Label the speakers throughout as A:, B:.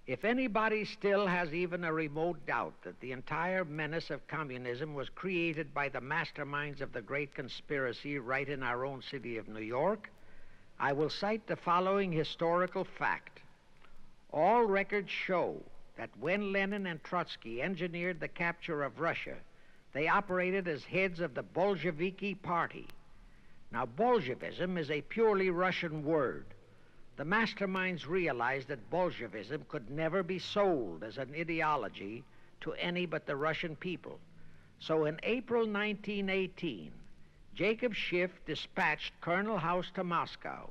A: If anybody still has even a remote doubt that the entire menace of communism was created by the masterminds of the great conspiracy right in our own city of New York, I will cite the following historical fact. All records show that when Lenin and Trotsky engineered the capture of Russia, they operated as heads of the Bolsheviki Party. Now, Bolshevism is a purely Russian word. The masterminds realized that Bolshevism could never be sold as an ideology to any but the Russian people. So in April 1918, Jacob Schiff dispatched Colonel House to Moscow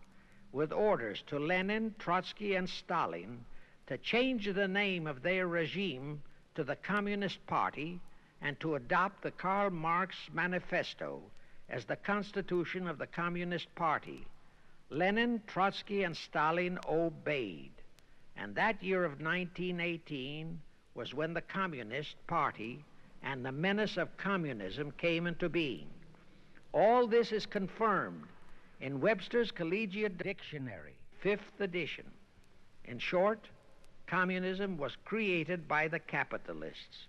A: with orders to Lenin, Trotsky, and Stalin to change the name of their regime to the Communist Party and to adopt the Karl Marx Manifesto as the constitution of the Communist Party. Lenin, Trotsky, and Stalin obeyed. And that year of 1918 was when the Communist Party and the menace of communism came into being. All this is confirmed in Webster's Collegiate Dictionary, 5th edition. In short, communism was created by the capitalists.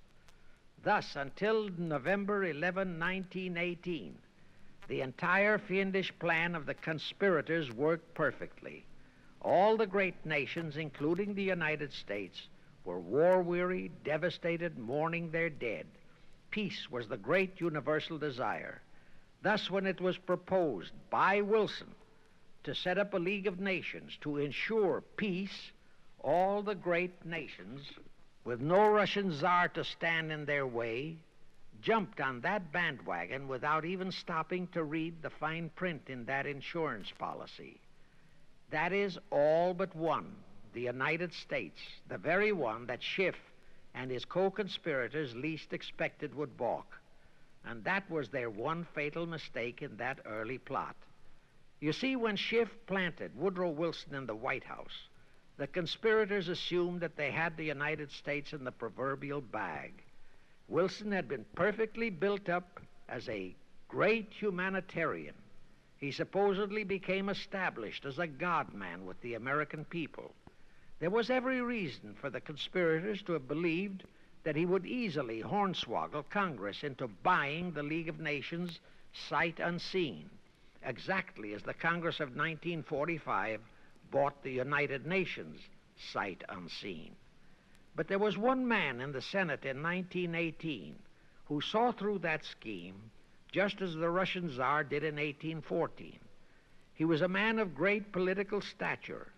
A: Thus, until November 11, 1918, the entire fiendish plan of the conspirators worked perfectly. All the great nations, including the United States, were war-weary, devastated, mourning their dead. Peace was the great universal desire. Thus, when it was proposed by Wilson to set up a League of Nations to ensure peace, all the great nations, with no Russian czar to stand in their way, jumped on that bandwagon without even stopping to read the fine print in that insurance policy. That is all but one, the United States, the very one that Schiff and his co-conspirators least expected would balk. And that was their one fatal mistake in that early plot. You see, when Schiff planted Woodrow Wilson in the White House, the conspirators assumed that they had the United States in the proverbial bag. Wilson had been perfectly built up as a great humanitarian. He supposedly became established as a God-man with the American people. There was every reason for the conspirators to have believed that he would easily hornswoggle Congress into buying the League of Nations sight unseen, exactly as the Congress of 1945 bought the United Nations sight unseen. But there was one man in the Senate in 1918 who saw through that scheme just as the Russian Tsar did in 1814. He was a man of great political stature,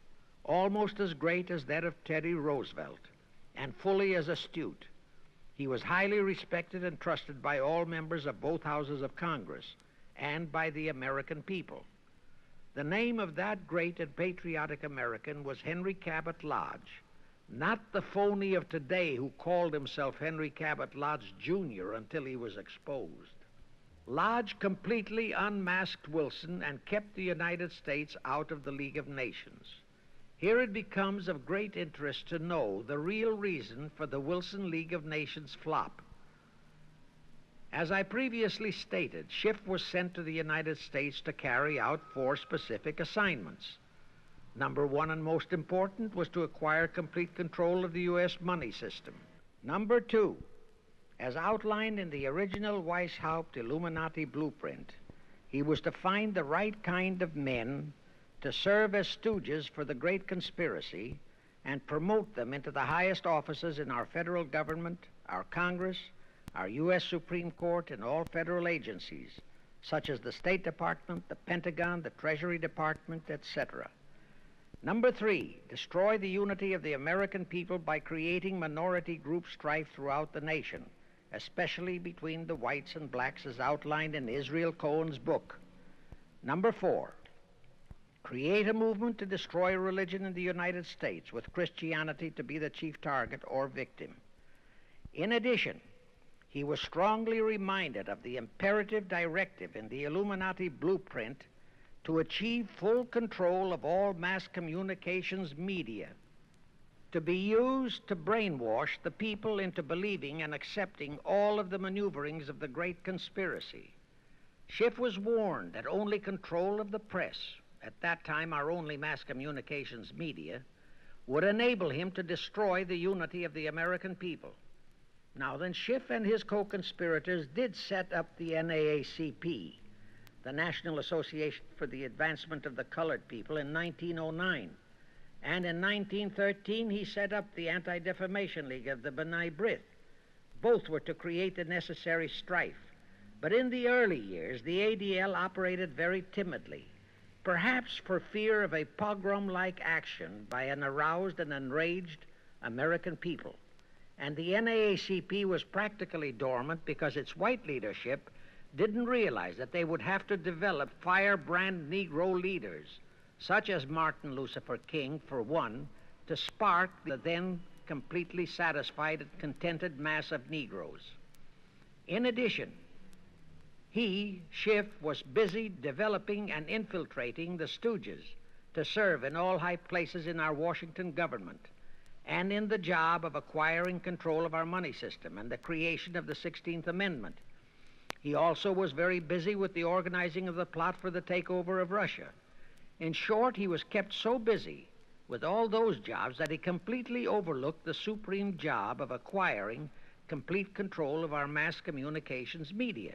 A: almost as great as that of Teddy Roosevelt, and fully as astute. He was highly respected and trusted by all members of both houses of Congress and by the American people. The name of that great and patriotic American was Henry Cabot Lodge, not the phony of today who called himself Henry Cabot Lodge, Jr. until he was exposed. Lodge completely unmasked Wilson and kept the United States out of the League of Nations. Here it becomes of great interest to know the real reason for the Wilson League of Nations flop. As I previously stated, Schiff was sent to the United States to carry out 4 specific assignments. Number 1 and most important was to acquire complete control of the U.S. money system. Number 2, as outlined in the original Weishaupt Illuminati blueprint, he was to find the right kind of men to serve as stooges for the great conspiracy and promote them into the highest offices in our federal government, our Congress, our U.S. Supreme Court, and all federal agencies, such as the State Department, the Pentagon, the Treasury Department, etc. Number 3, destroy the unity of the American people by creating minority group strife throughout the nation, especially between the whites and blacks as outlined in Israel Cohen's book. Number 4, create a movement to destroy religion in the United States, with Christianity to be the chief target or victim. In addition, he was strongly reminded of the imperative directive in the Illuminati blueprint to achieve full control of all mass communications media, to be used to brainwash the people into believing and accepting all of the maneuverings of the great conspiracy. Schiff was warned that only control of the press, at that time our only mass communications media, would enable him to destroy the unity of the American people. Now then, Schiff and his co-conspirators did set up the NAACP, the National Association for the Advancement of the Colored People, in 1909. And in 1913, he set up the Anti-Defamation League of the B'nai B'rith. Both were to create the necessary strife. But in the early years, the ADL operated very timidly, perhaps for fear of a pogrom-like action by an aroused and enraged American people. And the NAACP was practically dormant because its white leadership didn't realize that they would have to develop firebrand Negro leaders, such as Martin Lucifer King, for one, to spark the then completely satisfied and contented mass of Negroes. In addition, he, Schiff, was busy developing and infiltrating the Stooges to serve in all high places in our Washington government and in the job of acquiring control of our money system and the creation of the 16th Amendment. He also was very busy with the organizing of the plot for the takeover of Russia. In short, he was kept so busy with all those jobs that he completely overlooked the supreme job of acquiring complete control of our mass communications media.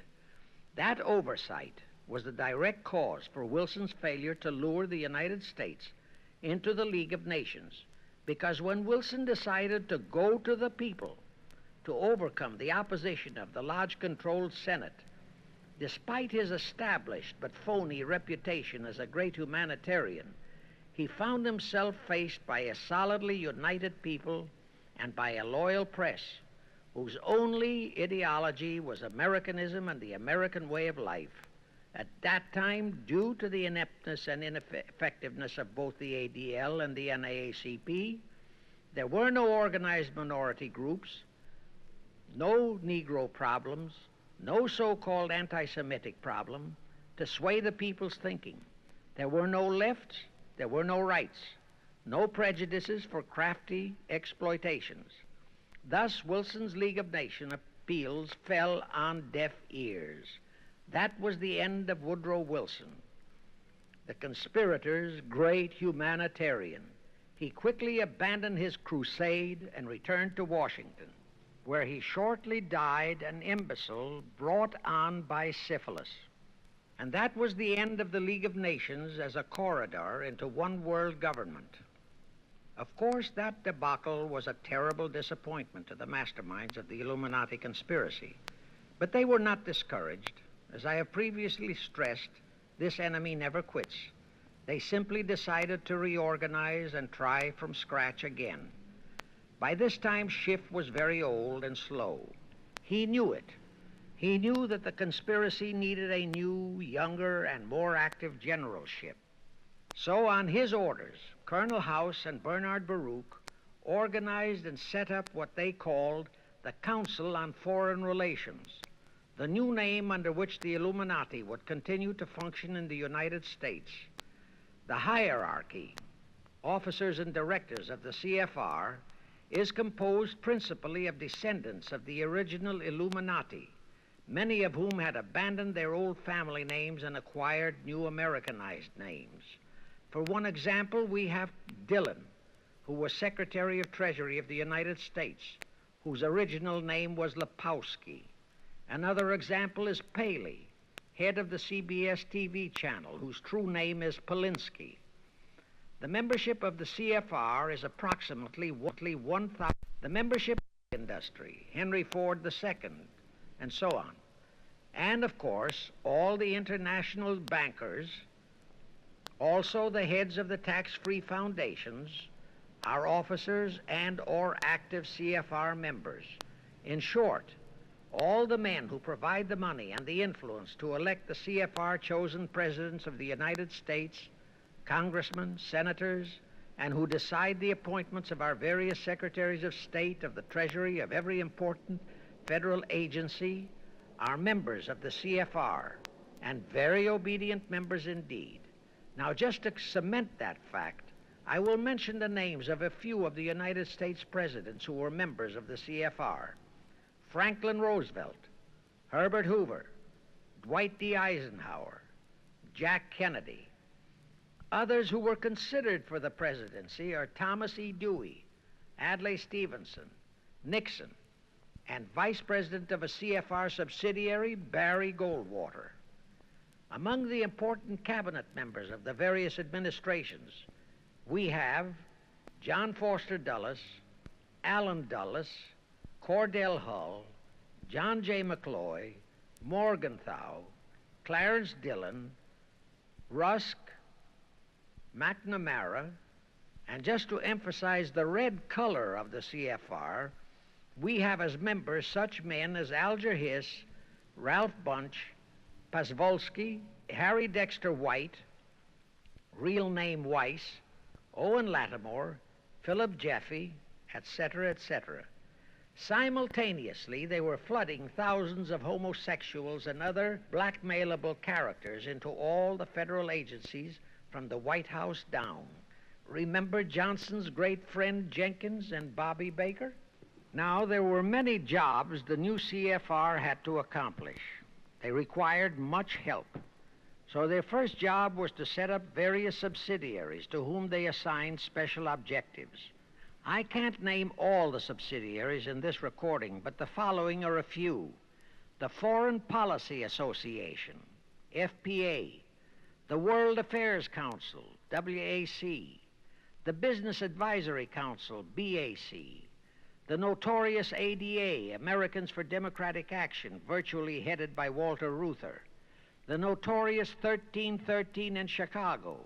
A: That oversight was the direct cause for Wilson's failure to lure the United States into the League of Nations, because when Wilson decided to go to the people to overcome the opposition of the Lodge-controlled Senate, despite his established but phony reputation as a great humanitarian, he found himself faced by a solidly united people and by a loyal press whose only ideology was Americanism and the American way of life. At that time, due to the ineptness and ineffectiveness of both the ADL and the NAACP, there were no organized minority groups, no Negro problems, no so-called anti-Semitic problem to sway the people's thinking. There were no lefts, there were no rights, no prejudices for crafty exploitations. Thus, Wilson's League of Nations appeals fell on deaf ears. That was the end of Woodrow Wilson, the conspirator's great humanitarian. He quickly abandoned his crusade and returned to Washington, where he shortly died an imbecile brought on by syphilis. And that was the end of the League of Nations as a corridor into one world government. Of course, that debacle was a terrible disappointment to the masterminds of the Illuminati conspiracy. But they were not discouraged. As I have previously stressed, this enemy never quits. They simply decided to reorganize and try from scratch again. By this time, Schiff was very old and slow. He knew it. He knew that the conspiracy needed a new, younger, and more active generalship. So on his orders, Colonel House and Bernard Baruch organized and set up what they called the Council on Foreign Relations, the new name under which the Illuminati would continue to function in the United States. The hierarchy, officers and directors of the CFR, is composed principally of descendants of the original Illuminati, many of whom had abandoned their old family names and acquired new Americanized names. For one example, we have Dillon, who was Secretary of Treasury of the United States, whose original name was Lepowski. Another example is Paley, head of the CBS TV channel, whose true name is Polinsky. The membership of the CFR is approximately 1,000. The membership of the industry, Henry Ford II, and so on. And of course, all the international bankers, also the heads of the tax-free foundations, are officers and or active CFR members. In short, all the men who provide the money and the influence to elect the CFR chosen presidents of the United States, congressmen, senators, and who decide the appointments of our various secretaries of state, of the Treasury, of every important federal agency, are members of the CFR, and very obedient members indeed. Now, just to cement that fact, I will mention the names of a few of the United States presidents who were members of the CFR. Franklin Roosevelt, Herbert Hoover, Dwight D. Eisenhower, Jack Kennedy, Others who were considered for the presidency are Thomas E. Dewey, Adlai Stevenson, Nixon, and Vice President of a CFR subsidiary, Barry Goldwater. Among the important cabinet members of the various administrations, we have John Foster Dulles, Allen Dulles, Cordell Hull, John J. McCloy, Morgenthau, Clarence Dillon, Rusk, McNamara, and just to emphasize the red color of the CFR, we have as members such men as Alger Hiss, Ralph Bunch, Pasvolsky, Harry Dexter White, real name Weiss, Owen Lattimore, Philip Jeffy, etc., etc. Simultaneously, they were flooding thousands of homosexuals and other blackmailable characters into all the federal agencies from the White House down. Remember Johnson's great friend Jenkins and Bobby Baker? Now, there were many jobs the new CFR had to accomplish. They required much help. So their first job was to set up various subsidiaries to whom they assigned special objectives. I can't name all the subsidiaries in this recording, but the following are a few. The Foreign Policy Association, FPA, the World Affairs Council, WAC, the Business Advisory Council, BAC, the notorious ADA, Americans for Democratic Action, virtually headed by Walter Reuther, the notorious 1313 in Chicago.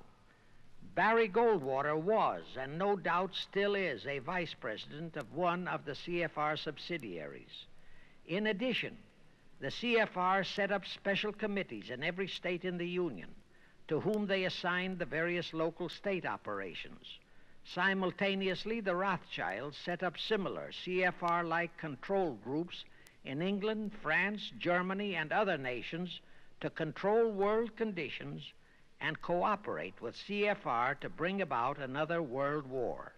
A: Barry Goldwater was, and no doubt still is, a vice president of one of the CFR subsidiaries. In addition, the CFR set up special committees in every state in the Union, to whom they assigned the various local state operations. Simultaneously, the Rothschilds set up similar CFR-like control groups in England, France, Germany, and other nations to control world conditions and cooperate with CFR to bring about another world war.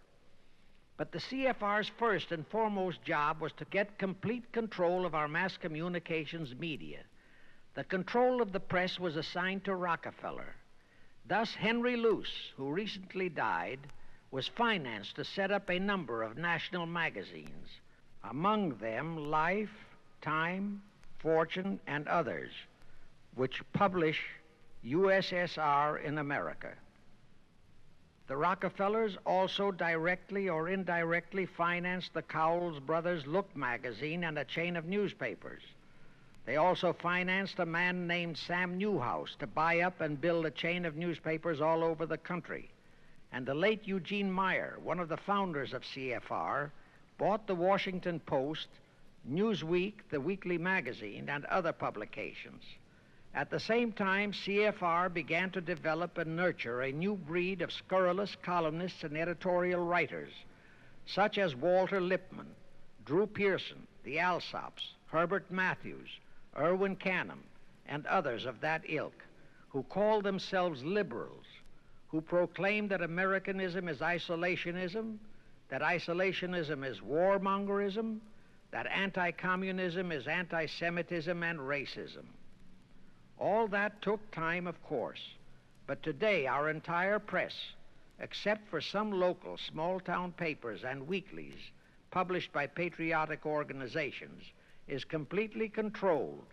A: But the CFR's first and foremost job was to get complete control of our mass communications media. The control of the press was assigned to Rockefeller. Thus, Henry Luce, who recently died, was financed to set up a number of national magazines, among them Life, Time, Fortune, and others, which publish USSR in America. The Rockefellers also directly or indirectly financed the Cowles Brothers Look magazine and a chain of newspapers. They also financed a man named Sam Newhouse to buy up and build a chain of newspapers all over the country. And the late Eugene Meyer, one of the founders of CFR, bought the Washington Post, Newsweek, the weekly magazine, and other publications. At the same time, CFR began to develop and nurture a new breed of scurrilous columnists and editorial writers, such as Walter Lippmann, Drew Pearson, the Alsops, Herbert Matthews, Irwin Canham, and others of that ilk, who called themselves liberals, who proclaimed that Americanism is isolationism, that isolationism is warmongerism, that anti-communism is anti-Semitism and racism. All that took time, of course, but today our entire press, except for some local small-town papers and weeklies published by patriotic organizations, is completely controlled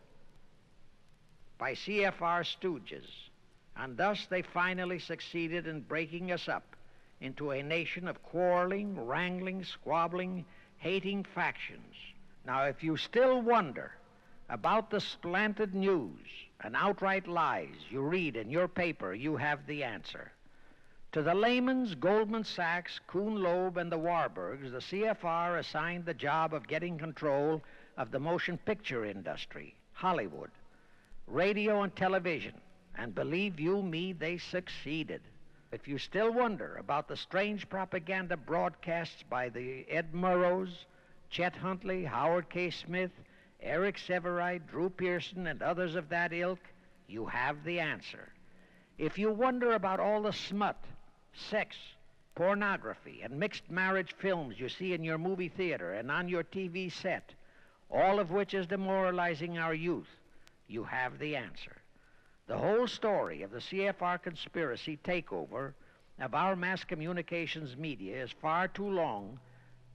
A: by CFR stooges, and thus they finally succeeded in breaking us up into a nation of quarreling, wrangling, squabbling, hating factions. Now, if you still wonder about the slanted news and outright lies you read in your paper, you have the answer. To the Lehmans, Goldman Sachs, Kuhn Loeb, and the Warburgs, the CFR assigned the job of getting control of the motion picture industry, Hollywood, radio and television, and believe you me, they succeeded. If you still wonder about the strange propaganda broadcasts by the Ed Murrows, Chet Huntley, Howard K. Smith, Eric Severide, Drew Pearson, and others of that ilk, you have the answer. If you wonder about all the smut, sex, pornography, and mixed marriage films you see in your movie theater and on your TV set, all of which is demoralizing our youth, you have the answer. The whole story of the CFR conspiracy takeover of our mass communications media is far too long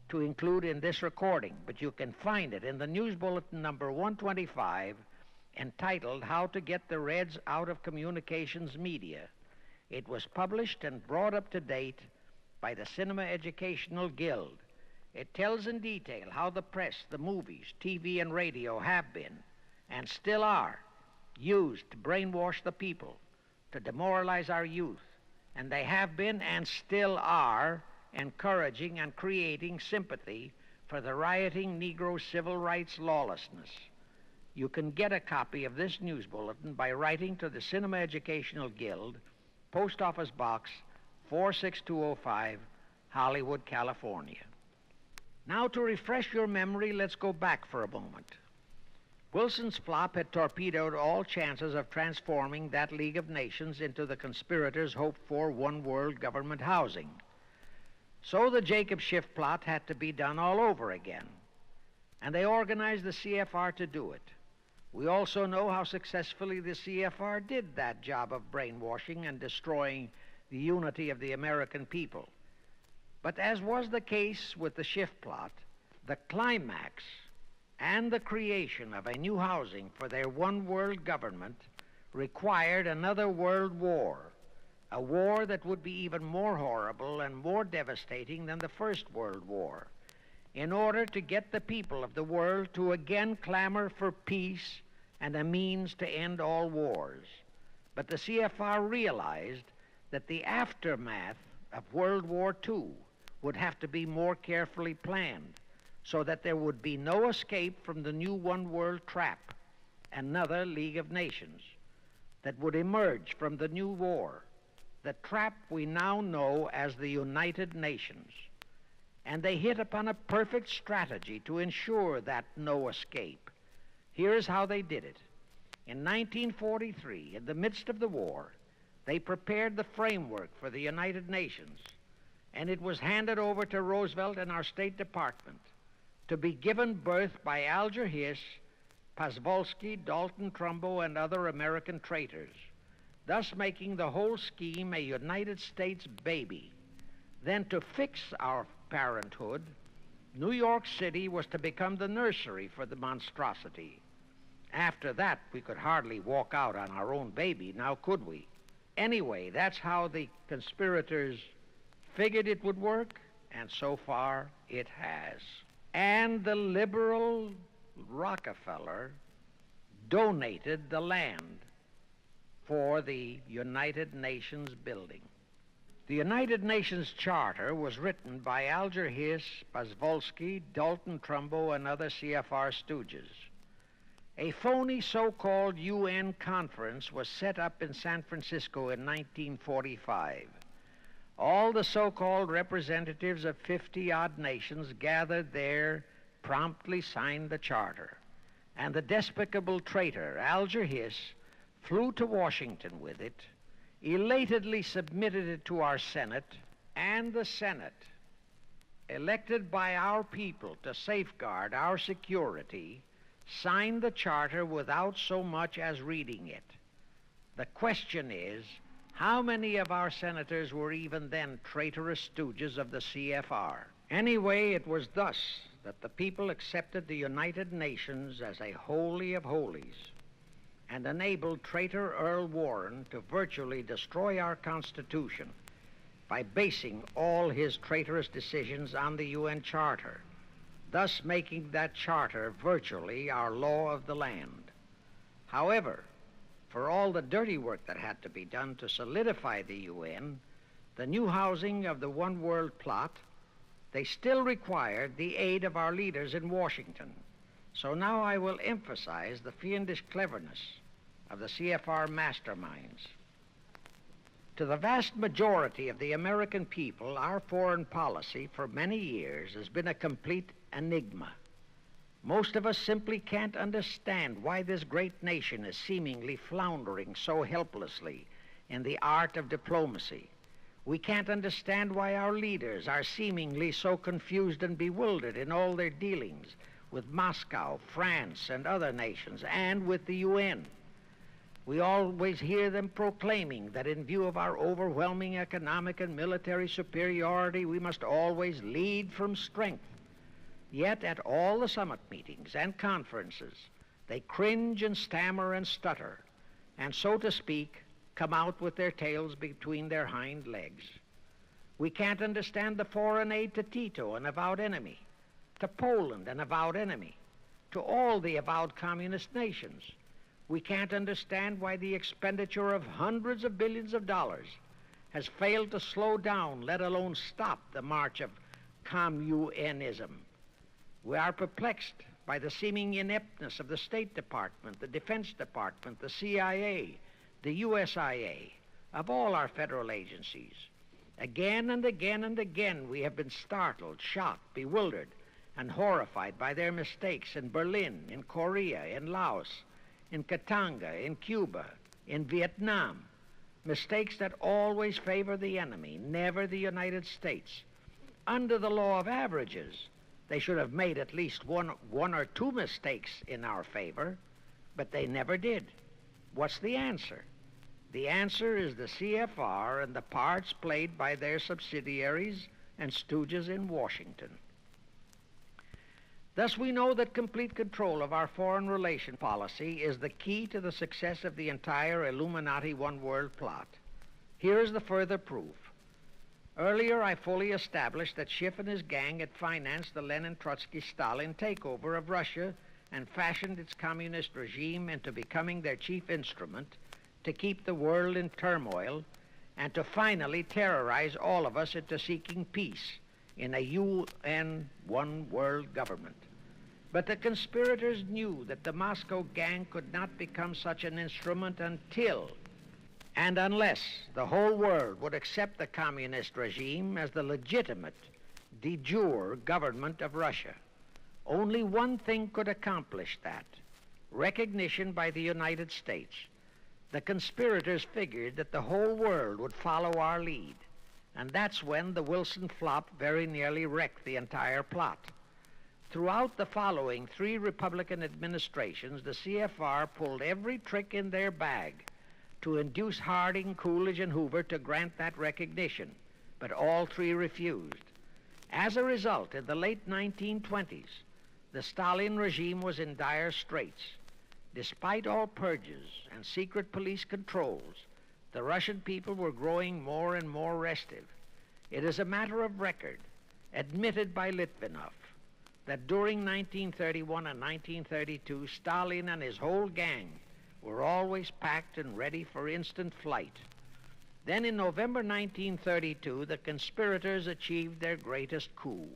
A: to include in this recording, but you can find it in the News Bulletin number 125, entitled How to Get the Reds Out of Communications Media. It was published and brought up to date by the Cinema Educational Guild. It tells in detail how the press, the movies, TV, and radio have been, and still are, used to brainwash the people, to demoralize our youth, and they have been and still are encouraging and creating sympathy for the rioting Negro civil rights lawlessness. You can get a copy of this news bulletin by writing to the Cinema Educational Guild, Post Office Box 46205, Hollywood, California. Now, to refresh your memory, let's go back for a moment. Wilson's flop had torpedoed all chances of transforming that League of Nations into the conspirators' hoped-for one-world government housing. So the Jacob Schiff plot had to be done all over again, and they organized the CFR to do it. We also know how successfully the CFR did that job of brainwashing and destroying the unity of the American people. But as was the case with the Schiff plot, the climax and the creation of a new housing for their one-world government required another world war, a war that would be even more horrible and more devastating than the First World War, in order to get the people of the world to again clamor for peace and a means to end all wars. But the CFR realized that the aftermath of World War II would have to be more carefully planned, so that there would be no escape from the new one-world trap, another League of Nations, that would emerge from the new war, the trap we now know as the United Nations. And they hit upon a perfect strategy to ensure that no escape. Here's how they did it. In 1943, in the midst of the war, they prepared the framework for the United Nations, and it was handed over to Roosevelt and our State Department to be given birth by Alger Hiss, Pazvolsky, Dalton Trumbo, and other American traitors, thus making the whole scheme a United States baby. Then, to fix our parenthood, New York City was to become the nursery for the monstrosity. After that, we could hardly walk out on our own baby, now could we? Anyway, that's how the conspirators figured it would work, and so far it has. And the liberal Rockefeller donated the land for the United Nations building. The United Nations Charter was written by Alger Hiss, Pazvolsky, Dalton Trumbo, and other CFR stooges. A phony so-called UN conference was set up in San Francisco in 1945. All the so-called representatives of 50-odd nations gathered there, promptly signed the charter, and the despicable traitor Alger Hiss flew to Washington with it, elatedly submitted it to our Senate, and the Senate, elected by our people to safeguard our security, signed the charter without so much as reading it. The question is, how many of our senators were even then traitorous stooges of the CFR? Anyway, it was thus that the people accepted the United Nations as a holy of holies and enabled traitor Earl Warren to virtually destroy our Constitution by basing all his traitorous decisions on the UN Charter, thus making that charter virtually our law of the land. However, for all the dirty work that had to be done to solidify the UN, the new housing of the one world plot, they still required the aid of our leaders in Washington. So now I will emphasize the fiendish cleverness of the CFR masterminds. To the vast majority of the American people, our foreign policy for many years has been a complete enigma. Most of us simply can't understand why this great nation is seemingly floundering so helplessly in the art of diplomacy. We can't understand why our leaders are seemingly so confused and bewildered in all their dealings with Moscow, France, and other nations, and with the UN. We always hear them proclaiming that in view of our overwhelming economic and military superiority, we must always lead from strength. Yet at all the summit meetings and conferences, they cringe and stammer and stutter, and so to speak, come out with their tails between their hind legs. We can't understand the foreign aid to Tito, an avowed enemy, to Poland, an avowed enemy, to all the avowed communist nations. We can't understand why the expenditure of hundreds of billions of dollars has failed to slow down, let alone stop, the march of communism. We are perplexed by the seeming ineptness of the State Department, the Defense Department, the CIA, the USIA, of all our federal agencies. Again and again and again we have been startled, shocked, bewildered, and horrified by their mistakes in Berlin, in Korea, in Laos, in Katanga, in Cuba, in Vietnam. Mistakes that always favor the enemy, never the United States. Under the law of averages, they should have made at least one or two mistakes in our favor, but they never did. What's the answer? The answer is the CFR and the parts played by their subsidiaries and stooges in Washington. Thus, we know that complete control of our foreign relation policy is the key to the success of the entire Illuminati One World plot. Here is the further proof. Earlier, I fully established that Schiff and his gang had financed the Lenin-Trotsky-Stalin takeover of Russia and fashioned its communist regime into becoming their chief instrument to keep the world in turmoil and to finally terrorize all of us into seeking peace in a UN One World government. But the conspirators knew that the Moscow gang could not become such an instrument until and unless the whole world would accept the communist regime as the legitimate, de jure government of Russia. Only one thing could accomplish that: recognition by the United States. The conspirators figured that the whole world would follow our lead, and that's when the Wilson flop very nearly wrecked the entire plot. Throughout the following 3 Republican administrations, the CFR pulled every trick in their bag to induce Harding, Coolidge, and Hoover to grant that recognition, but all 3 refused. As a result, in the late 1920s, the Stalin regime was in dire straits. Despite all purges and secret police controls, the Russian people were growing more and more restive. It is a matter of record, admitted by Litvinov, that during 1931 and 1932, Stalin and his whole gang were always packed and ready for instant flight. Then in November 1932, the conspirators achieved their greatest coup.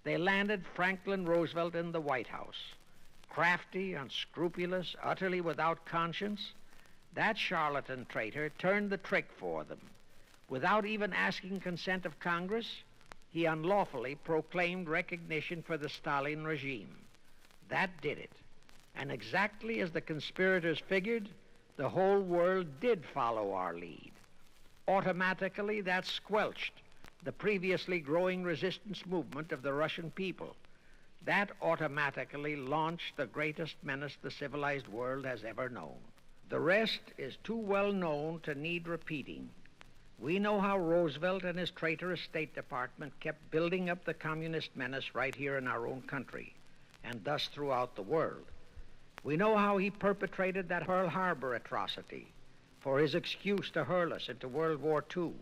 A: They landed Franklin Roosevelt in the White House. Crafty, unscrupulous, utterly without conscience, that charlatan traitor turned the trick for them. Without even asking consent of Congress, he unlawfully proclaimed recognition for the Stalin regime. That did it. And exactly as the conspirators figured, the whole world did follow our lead. Automatically, that squelched the previously growing resistance movement of the Russian people. That automatically launched the greatest menace the civilized world has ever known. The rest is too well known to need repeating. We know how Roosevelt and his traitorous State Department kept building up the communist menace right here in our own country, and thus throughout the world. We know how he perpetrated that Pearl Harbor atrocity for his excuse to hurl us into World War II.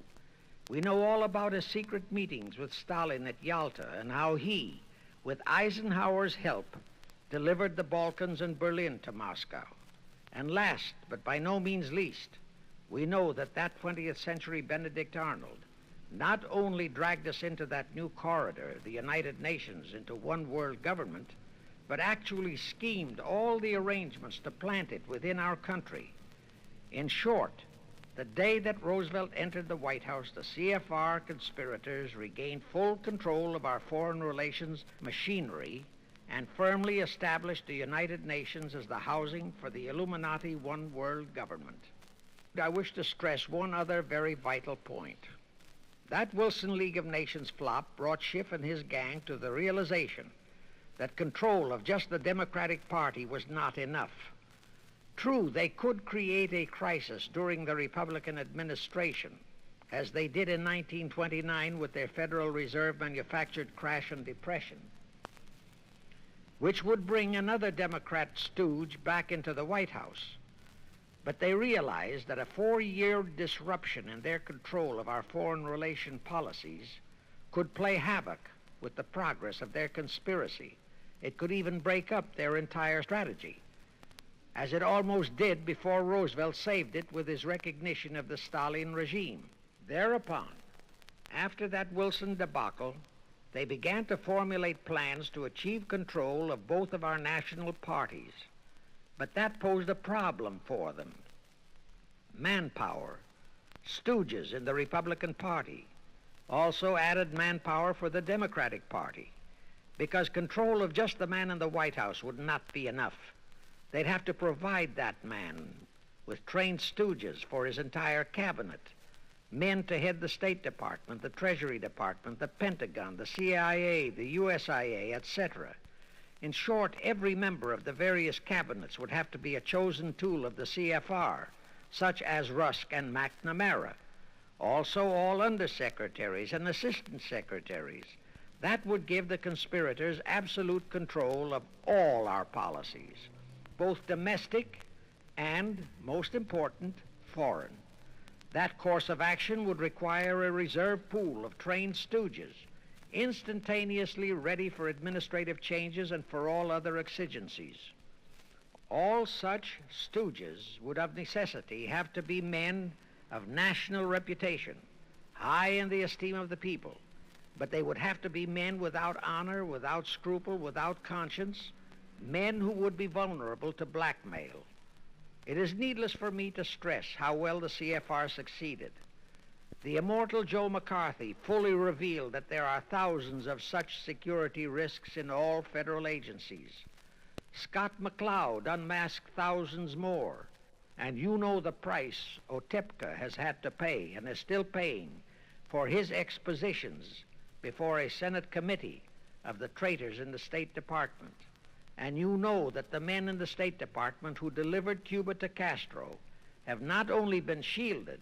A: We know all about his secret meetings with Stalin at Yalta and how he, with Eisenhower's help, delivered the Balkans and Berlin to Moscow. And last, but by no means least, we know that 20th century Benedict Arnold not only dragged us into that new corridor, the United Nations, into one world government, but actually schemed all the arrangements to plant it within our country. In short, the day that Roosevelt entered the White House, the CFR conspirators regained full control of our foreign relations machinery and firmly established the United Nations as the housing for the Illuminati One World government. I wish to stress one other very vital point. That Wilson League of Nations flop brought Schiff and his gang to the realization that control of just the Democratic Party was not enough. True, they could create a crisis during the Republican administration, as they did in 1929 with their Federal Reserve manufactured crash and depression, which would bring another Democrat stooge back into the White House. But they realized that a 4-year disruption in their control of our foreign relation policies could play havoc with the progress of their conspiracy. It could even break up their entire strategy, as it almost did before Roosevelt saved it with his recognition of the Stalin regime. Thereupon, after that Wilson debacle, they began to formulate plans to achieve control of both of our national parties. But that posed a problem for them. Manpower. Stooges in the Republican Party also added manpower for the Democratic Party, because control of just the man in the White House would not be enough. They'd have to provide that man with trained stooges for his entire cabinet, men to head the State Department, the Treasury Department, the Pentagon, the CIA, the USIA, etc. In short, every member of the various cabinets would have to be a chosen tool of the CFR, such as Rusk and McNamara. Also, all undersecretaries and assistant secretaries. That would give the conspirators absolute control of all our policies, both domestic and, most important, foreign. That course of action would require a reserve pool of trained stooges, instantaneously ready for administrative changes and for all other exigencies. All such stooges would of necessity have to be men of national reputation, high in the esteem of the people, but they would have to be men without honor, without scruple, without conscience, men who would be vulnerable to blackmail. It is needless for me to stress how well the CFR succeeded. The immortal Joe McCarthy fully revealed that there are thousands of such security risks in all federal agencies. Scott McCloud unmasked thousands more, and you know the price Otepka has had to pay and is still paying for his expositions before a Senate committee of the traitors in the State Department. And you know that the men in the State Department who delivered Cuba to Castro have not only been shielded,